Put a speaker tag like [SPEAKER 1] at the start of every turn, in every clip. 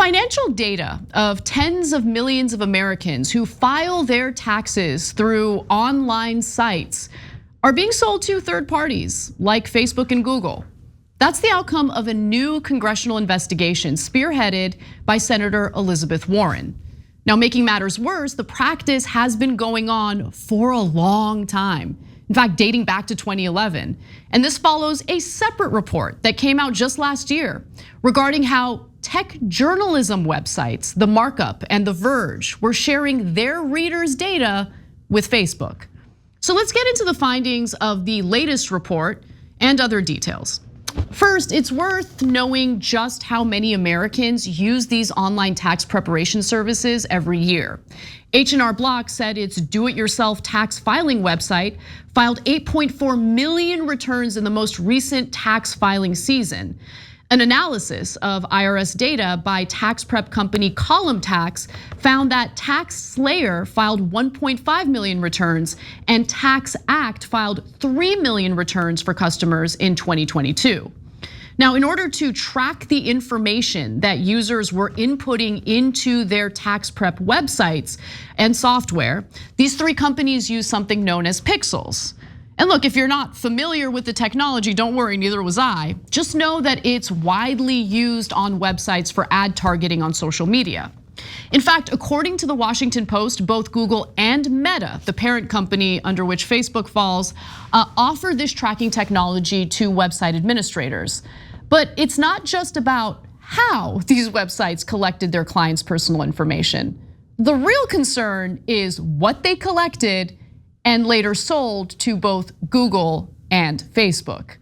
[SPEAKER 1] The financial data of tens of millions of Americans who file their taxes through online sites are being sold to third parties like Facebook and Google. That's the outcome of a new congressional investigation spearheaded by Senator Elizabeth Warren. Now, making matters worse, the practice has been going on for a long time. In fact, dating back to 2011. And this follows a separate report that came out just last year regarding how tech journalism websites, The Markup and The Verge, were sharing their readers' data with Facebook. So let's get into the findings of the latest report and other details. First, it's worth knowing just how many Americans use these online tax preparation services every year. H&R Block said its do-it-yourself tax filing website filed 8.4 million returns in the most recent tax filing season. An analysis of IRS data by tax prep company Column Tax found that TaxSlayer filed 1.5 million returns and TaxAct filed 3 million returns for customers in 2022. Now, in order to track the information that users were inputting into their tax prep websites and software, these three companies use something known as pixels. And look, if you're not familiar with the technology, don't worry, neither was I. Just know that it's widely used on websites for ad targeting on social media. In fact, according to the Washington Post, both Google and Meta, the parent company under which Facebook falls, offer this tracking technology to website administrators. But it's not just about how these websites collected their clients' personal information. The real concern is what they collected and later sold to both Google and Facebook.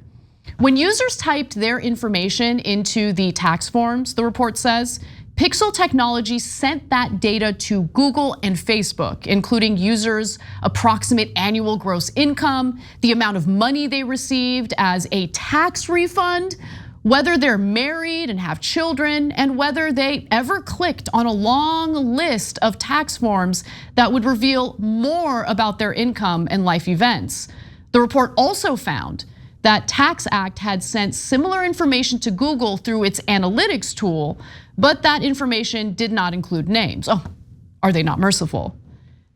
[SPEAKER 1] When users typed their information into the tax forms, the report says, Pixel Technology sent that data to Google and Facebook, including users' approximate annual gross income, the amount of money they received as a tax refund, whether they're married and have children, and whether they ever clicked on a long list of tax forms that would reveal more about their income and life events. The report also found that TaxAct had sent similar information to Google through its analytics tool, but that information did not include names. Oh, are they not merciful?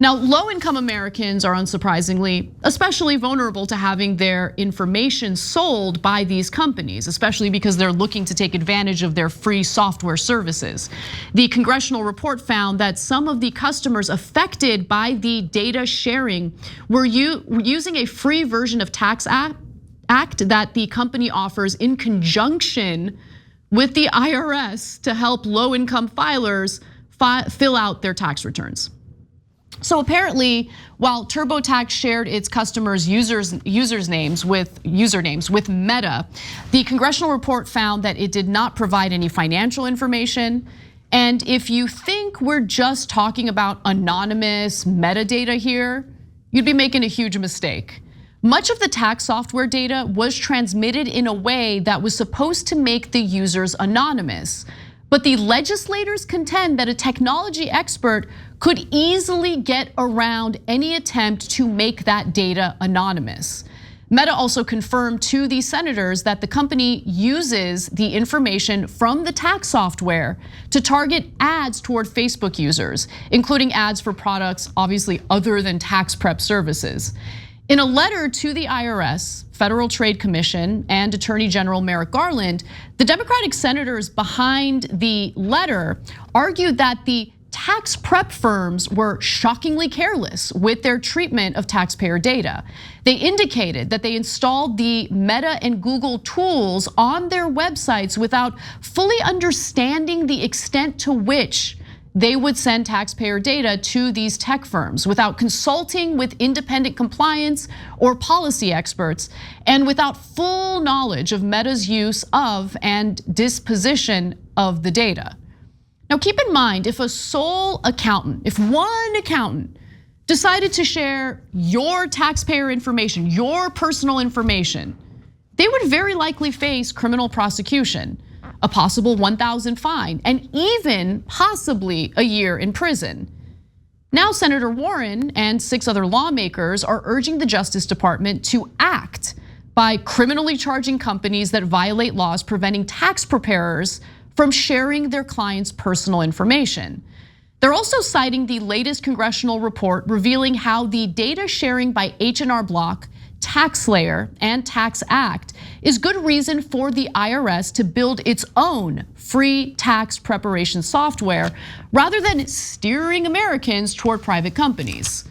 [SPEAKER 1] Now, low-income Americans are unsurprisingly especially vulnerable to having their information sold by these companies, especially because they're looking to take advantage of their free software services. The congressional report found that some of the customers affected by the data sharing were using a free version of TaxAct that the company offers in conjunction with the IRS to help low-income filers fill out their tax returns. So apparently, while TurboTax shared its customers' usernames with Meta, the congressional report found that it did not provide any financial information. And if you think we're just talking about anonymous metadata here, you'd be making a huge mistake. Much of the tax software data was transmitted in a way that was supposed to make the users anonymous. But the legislators contend that a technology expert could easily get around any attempt to make that data anonymous. Meta also confirmed to the senators that the company uses the information from the tax software to target ads toward Facebook users, including ads for products obviously other than tax prep services. In a letter to the IRS, Federal Trade Commission, and Attorney General Merrick Garland, the Democratic senators behind the letter argued that the tax prep firms were shockingly careless with their treatment of taxpayer data. They indicated that they installed the Meta and Google tools on their websites without fully understanding the extent to which they would send taxpayer data to these tech firms without consulting with independent compliance or policy experts, and without full knowledge of Meta's use of and disposition of the data. Now keep in mind, if one accountant decided to share your taxpayer information, your personal information, they would very likely face criminal prosecution, a possible $1,000 fine, and even possibly a year in prison. Now, Senator Warren and 6 other lawmakers are urging the Justice Department to act by criminally charging companies that violate laws preventing tax preparers from sharing their clients' personal information. They're also citing the latest congressional report revealing how the data sharing by H&R Block, TaxSlayer, and TaxAct is good reason for the IRS to build its own free tax preparation software rather than steering Americans toward private companies.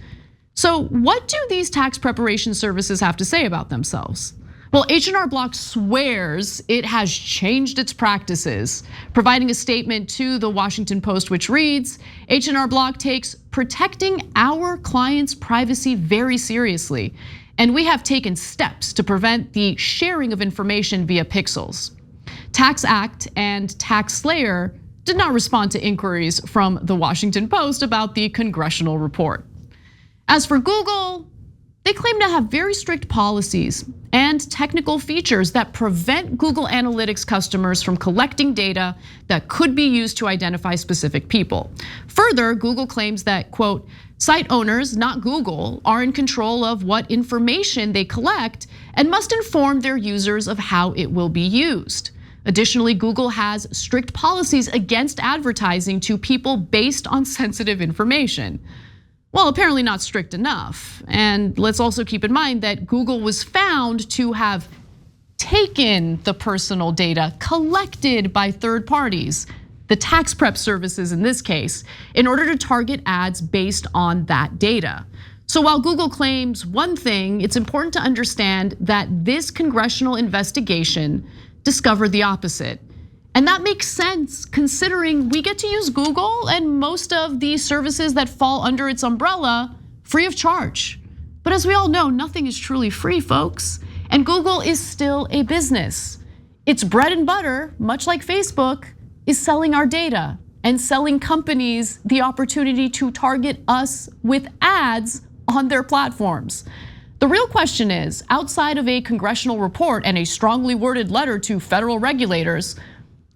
[SPEAKER 1] So what do these tax preparation services have to say about themselves? Well, H&R Block swears it has changed its practices, providing a statement to the Washington Post which reads, H&R Block takes protecting our clients' privacy very seriously, and we have taken steps to prevent the sharing of information via pixels. TaxAct and TaxSlayer did not respond to inquiries from the Washington Post about the congressional report. As for Google, they claim to have very strict policies and technical features that prevent Google Analytics customers from collecting data that could be used to identify specific people. Further, Google claims that, quote, site owners, not Google, are in control of what information they collect and must inform their users of how it will be used. Additionally, Google has strict policies against advertising to people based on sensitive information. Well, apparently not strict enough. And let's also keep in mind that Google was found to have taken the personal data collected by third parties, the tax prep services in this case, in order to target ads based on that data. So while Google claims one thing, it's important to understand that this congressional investigation discovered the opposite. And that makes sense considering we get to use Google and most of the services that fall under its umbrella free of charge. But as we all know, nothing is truly free, folks. And Google is still a business. Its bread and butter, much like Facebook, is selling our data and selling companies the opportunity to target us with ads on their platforms. The real question is, outside of a congressional report and a strongly worded letter to federal regulators,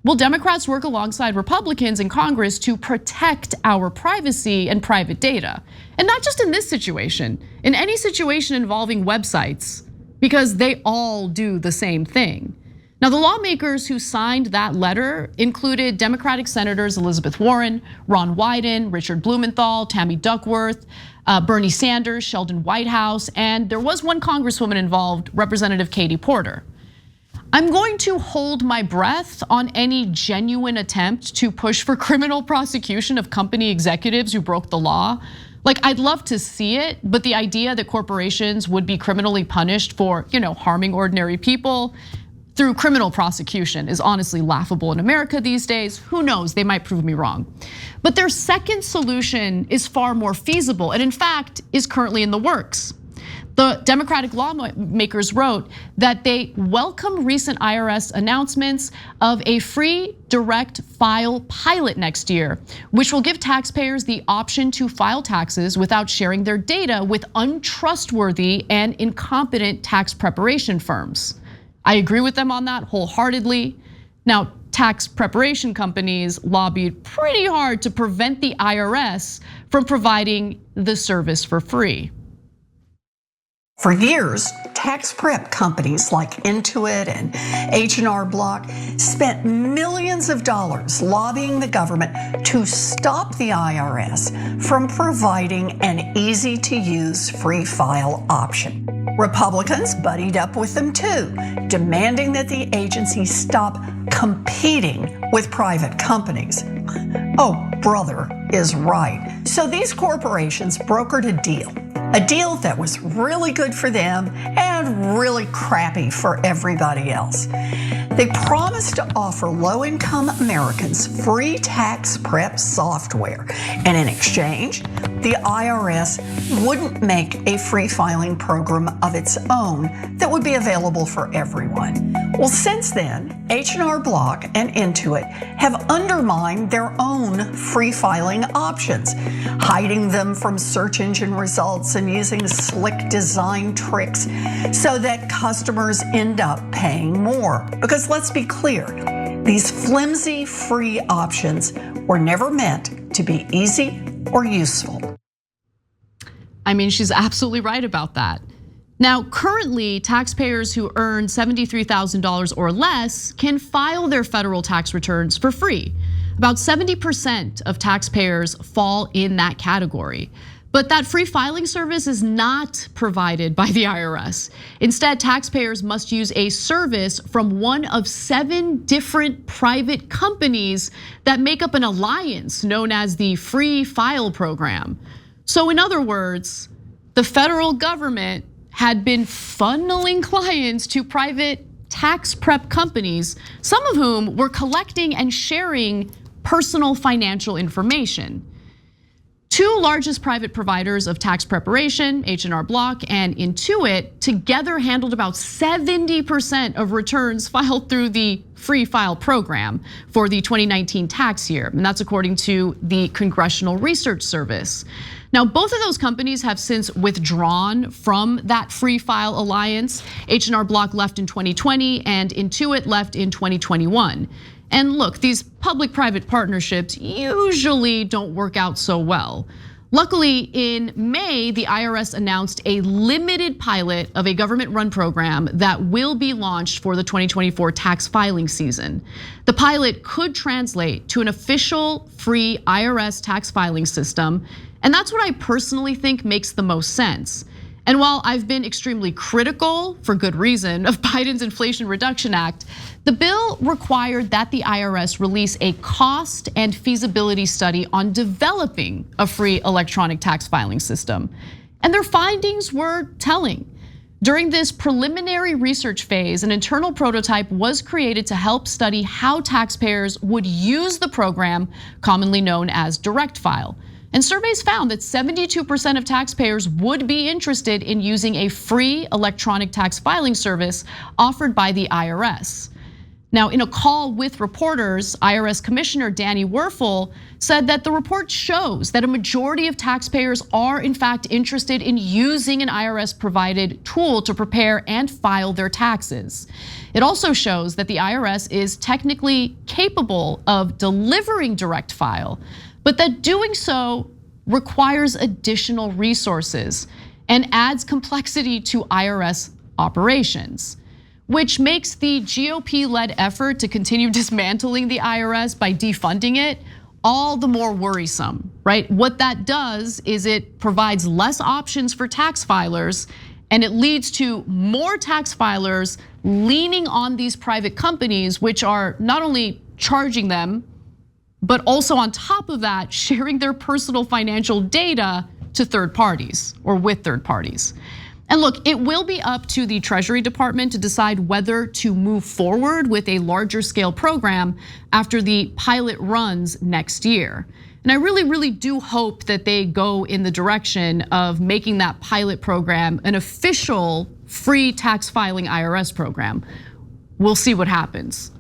[SPEAKER 1] will Democrats work alongside Republicans in Congress to protect our privacy and private data? And not just in this situation, in any situation involving websites, because they all do the same thing. Now, the lawmakers who signed that letter included Democratic Senators Elizabeth Warren, Ron Wyden, Richard Blumenthal, Tammy Duckworth, Bernie Sanders, Sheldon Whitehouse, and there was one Congresswoman involved, Representative Katie Porter. I'm going to hold my breath on any genuine attempt to push for criminal prosecution of company executives who broke the law. Like, I'd love to see it, but the idea that corporations would be criminally punished for, harming ordinary people through criminal prosecution is honestly laughable in America these days. Who knows, they might prove me wrong. But their second solution is far more feasible and in fact is currently in the works. The Democratic lawmakers wrote that they welcome recent IRS announcements of a free direct file pilot next year, which will give taxpayers the option to file taxes without sharing their data with untrustworthy and incompetent tax preparation firms. I agree with them on that wholeheartedly. Now, tax preparation companies lobbied pretty hard to prevent the IRS from providing the service for free.
[SPEAKER 2] For years, tax prep companies like Intuit and H&R Block spent millions of dollars lobbying the government to stop the IRS from providing an easy-to-use free file option. Republicans buddied up with them too, demanding that the agency stop competing with private companies. Oh, brother is right. So these corporations brokered a deal that was really good for them and really crappy for everybody else. They promised to offer low-income Americans free tax prep software, and in exchange, the IRS wouldn't make a free filing program of its own that would be available for everyone. Well, since then, H&R Block and Intuit have undermined their own free filing options, hiding them from search engine results and using slick design tricks so that customers end up paying more. Because let's be clear, these flimsy free options were never meant to be easy or useful.
[SPEAKER 1] I mean, she's absolutely right about that. Now, currently, taxpayers who earn $73,000 or less can file their federal tax returns for free. About 70% of taxpayers fall in that category. But that free filing service is not provided by the IRS. Instead, taxpayers must use a service from one of 7 different private companies that make up an alliance known as the Free File Program. So in other words, the federal government had been funneling clients to private tax prep companies, some of whom were collecting and sharing personal financial information. 2 largest private providers of tax preparation, H&R Block and Intuit, together handled about 70% of returns filed through the Free File program for the 2019 tax year. And that's according to the Congressional Research Service. Now, both of those companies have since withdrawn from that Free File alliance. H&R Block left in 2020 and Intuit left in 2021. And look, these public-private partnerships usually don't work out so well. Luckily, in May, the IRS announced a limited pilot of a government-run program that will be launched for the 2024 tax filing season. The pilot could translate to an official free IRS tax filing system, and that's what I personally think makes the most sense. And while I've been extremely critical, for good reason, of Biden's Inflation Reduction Act, the bill required that the IRS release a cost and feasibility study on developing a free electronic tax filing system. And their findings were telling. During this preliminary research phase, an internal prototype was created to help study how taxpayers would use the program, commonly known as direct file. And surveys found that 72% of taxpayers would be interested in using a free electronic tax filing service offered by the IRS. Now, in a call with reporters, IRS Commissioner Danny Werfel said that the report shows that a majority of taxpayers are in fact interested in using an IRS-provided tool to prepare and file their taxes. It also shows that the IRS is technically capable of delivering direct file, but that doing so requires additional resources and adds complexity to IRS operations, which makes the GOP-led effort to continue dismantling the IRS by defunding it all the more worrisome, right? What that does is it provides less options for tax filers, and it leads to more tax filers leaning on these private companies, which are not only charging them, but also on top of that, sharing their personal financial data to third parties or with third parties. And look, it will be up to the Treasury Department to decide whether to move forward with a larger scale program after the pilot runs next year. And I really do hope that they go in the direction of making that pilot program an official free tax filing IRS program. We'll see what happens.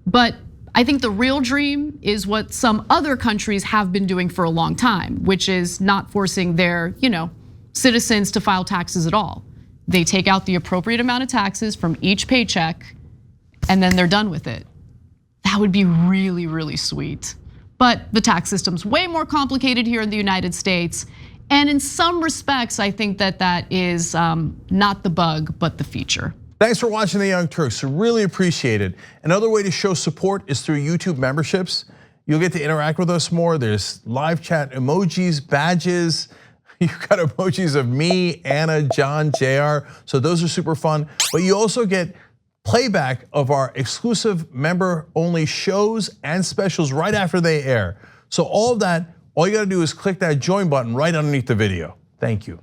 [SPEAKER 1] But I think the real dream is what some other countries have been doing for a long time, which is not forcing their, citizens to file taxes at all. They take out the appropriate amount of taxes from each paycheck and then they're done with it. That would be really sweet. But the tax system's way more complicated here in the United States. And in some respects, I think that is not the bug, but the feature.
[SPEAKER 3] Thanks for watching the Young Turks, really appreciate it. Another way to show support is through YouTube memberships. You'll get to interact with us more. There's live chat emojis, badges. You've got emojis of me, Anna, John, JR. So those are super fun. But you also get playback of our exclusive member-only shows and specials right after they air. So all of that, all you gotta do is click that join button right underneath the video. Thank you.